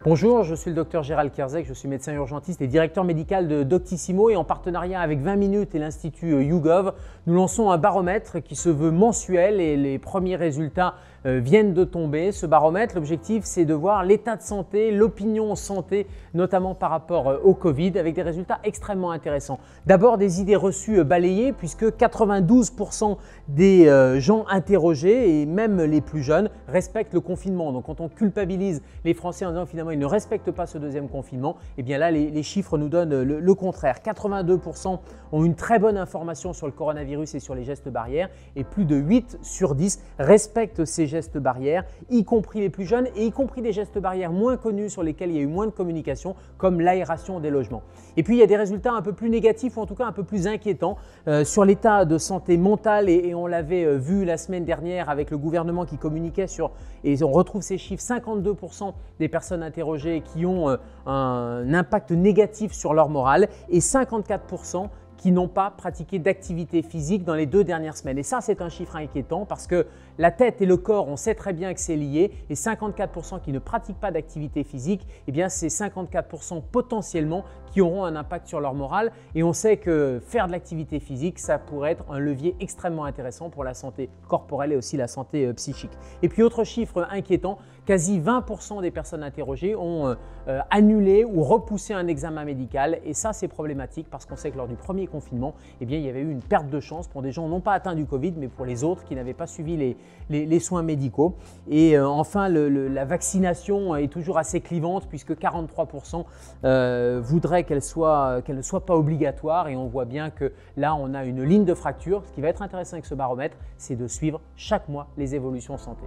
Bonjour, je suis le docteur Gérald Kierzek, je suis médecin urgentiste et directeur médical de Doctissimo et en partenariat avec 20 minutes et l'Institut YouGov, nous lançons un baromètre qui se veut mensuel et les premiers résultats viennent de tomber. Ce baromètre, l'objectif c'est de voir l'état de santé, l'opinion santé, notamment par rapport au Covid, avec des résultats extrêmement intéressants. D'abord des idées reçues balayées puisque 92% des gens interrogés et même les plus jeunes respectent le confinement. Donc quand on culpabilise les Français en disant finalement ils ne respectent pas ce deuxième confinement, et bien là les chiffres nous donnent le contraire. 82% ont une très bonne information sur le coronavirus et sur les gestes barrières et plus de 8 sur 10 respectent ces gestes barrières, y compris les plus jeunes et y compris des gestes barrières moins connus sur lesquels il y a eu moins de communication comme l'aération des logements. Et puis il y a des résultats un peu plus négatifs ou en tout cas un peu plus inquiétants sur l'état de santé mentale et on l'avait vu la semaine dernière avec le gouvernement qui communiquait sur, et on retrouve ces chiffres, 52% des personnes interrogées qui ont un impact négatif sur leur morale et 54% qui n'ont pas pratiqué d'activité physique dans les 2 dernières semaines. Et ça, c'est un chiffre inquiétant parce que la tête et le corps, on sait très bien que c'est lié et 54% qui ne pratiquent pas d'activité physique, eh bien c'est 54% potentiellement qui auront un impact sur leur morale et on sait que faire de l'activité physique, ça pourrait être un levier extrêmement intéressant pour la santé corporelle et aussi la santé psychique. Et puis autre chiffre inquiétant, quasi 20% des personnes interrogées ont annulé ou repoussé un examen médical et ça c'est problématique parce qu'on sait que lors du premier confinement, eh bien, il y avait eu une perte de chance pour des gens non pas atteints du Covid mais pour les autres qui n'avaient pas suivi les soins médicaux. Et enfin, la vaccination est toujours assez clivante puisque 43% voudraient qu'elle ne soit pas obligatoire et on voit bien que là on a une ligne de fracture. Ce qui va être intéressant avec ce baromètre, c'est de suivre chaque mois les évolutions santé.